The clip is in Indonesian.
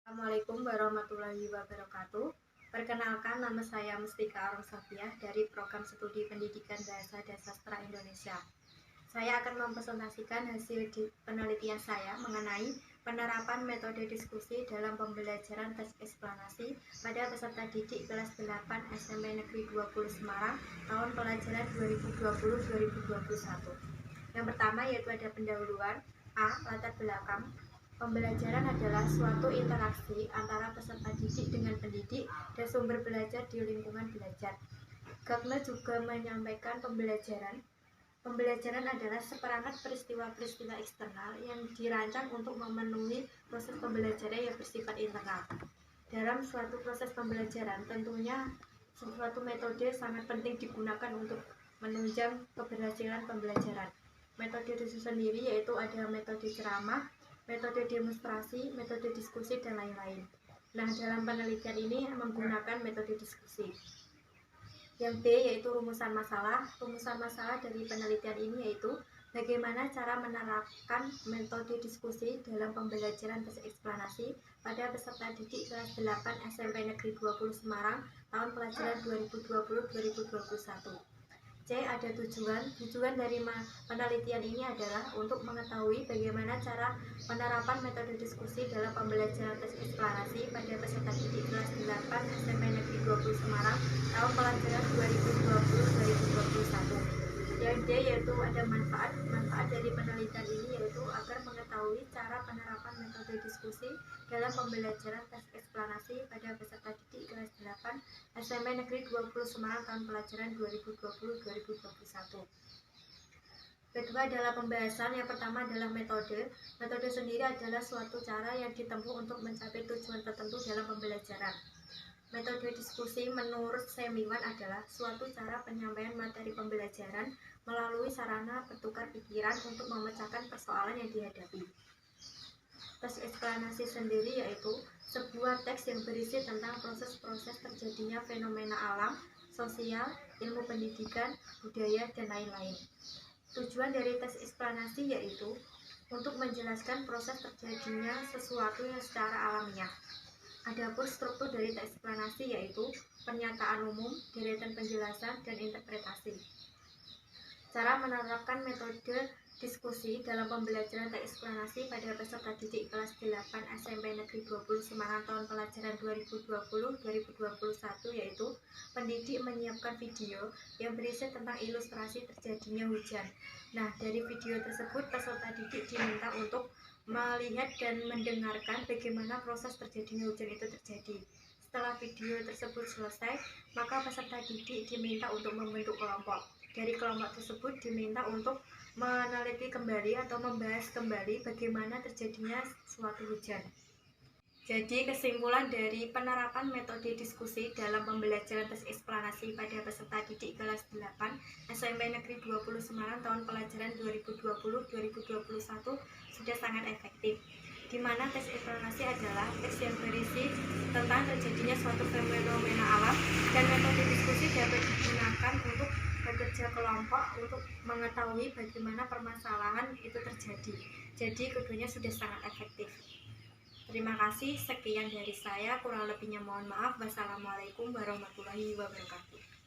Assalamualaikum warahmatullahi wabarakatuh. Perkenalkan, nama saya Mustika Arum Safiah dari Program Studi Pendidikan Bahasa dan Sastra Indonesia. Saya akan mempresentasikan hasil penelitian saya mengenai penerapan metode diskusi dalam pembelajaran teks eksplanasi pada peserta didik kelas 8 SMP Negeri 20 Semarang tahun pelajaran 2020-2021. Yang pertama yaitu ada pendahuluan. A. Latar belakang. Pembelajaran adalah suatu interaksi antara peserta didik dengan pendidik dan sumber belajar di lingkungan belajar. Gardner juga menyampaikan Pembelajaran adalah seperangkat peristiwa-peristiwa eksternal yang dirancang untuk memenuhi proses pembelajaran yang bersifat internal. Dalam suatu proses pembelajaran, tentunya suatu metode sangat penting digunakan untuk menunjang keberhasilan pembelajaran. Metode itu sendiri yaitu ada metode ceramah, metode demonstrasi, metode diskusi, dan lain-lain. Nah, dalam penelitian ini menggunakan metode diskusi. Yang B yaitu rumusan masalah. Rumusan masalah dari penelitian ini yaitu bagaimana cara menerapkan metode diskusi dalam pembelajaran teks eksplanasi pada peserta didik kelas 8 SMP Negeri 20 Semarang tahun pelajaran 2020-2021. C. Ada tujuan. Tujuan dari penelitian ini adalah untuk mengetahui bagaimana cara penerapan metode diskusi dalam pembelajaran teks eksplanasi pada peserta didik kelas 8 SMP Negeri 20 Semarang tahun pelajaran 2020-2021. Yang D yaitu ada manfaat. Manfaat dari penelitian ini yaitu agar mengetahui cara penerapan metode diskusi dalam pembelajaran teks eksplanasi pada peserta didik kelas 8 SMP Negeri 20 Semarang tahun pelajaran 2020-2021. Kedua adalah pembahasan. Yang pertama adalah metode. Metode sendiri adalah suatu cara yang ditempuh untuk mencapai tujuan tertentu dalam pembelajaran. Metode diskusi menurut Semiwan adalah suatu cara penyampaian materi pembelajaran melalui sarana bertukar pikiran untuk memecahkan persoalan yang dihadapi. Teks eksplanasi sendiri yaitu sebuah teks yang berisi tentang proses-proses terjadinya fenomena alam, sosial, ilmu pendidikan, budaya, dan lain-lain. Tujuan dari teks eksplanasi yaitu untuk menjelaskan proses terjadinya sesuatu yang secara alamiah. Adapun struktur dari teks eksplanasi yaitu pernyataan umum, deretan penjelasan, dan interpretasi. Cara menerapkan metode diskusi dalam pembelajaran teks eksplanasi pada peserta didik kelas 8 SMP Negeri 20 Semarang tahun pelajaran 2020-2021 yaitu pendidik menyiapkan video yang berisi tentang ilustrasi terjadinya hujan. Nah, dari video tersebut peserta didik diminta untuk melihat dan mendengarkan bagaimana proses terjadinya hujan itu terjadi. Setelah video tersebut selesai, maka peserta didik diminta untuk membentuk kelompok. Dari kelompok tersebut diminta untuk meneliti kembali atau membahas kembali bagaimana terjadinya suatu hujan. Jadi kesimpulan dari penerapan metode diskusi dalam pembelajaran teks eksplanasi pada peserta didik kelas 8 SMP Negeri 20 Semarang tahun pelajaran 2020-2021 sudah sangat efektif, di mana teks eksplanasi adalah teks yang berisi tentang terjadinya suatu fenomena alam, dan metode diskusi dapat digunakan untuk bekerja kelompok untuk mengetahui bagaimana permasalahan itu terjadi. Jadi keduanya sudah sangat efektif. Terima kasih, sekian dari saya, kurang lebihnya mohon maaf. Wassalamualaikum warahmatullahi wabarakatuh.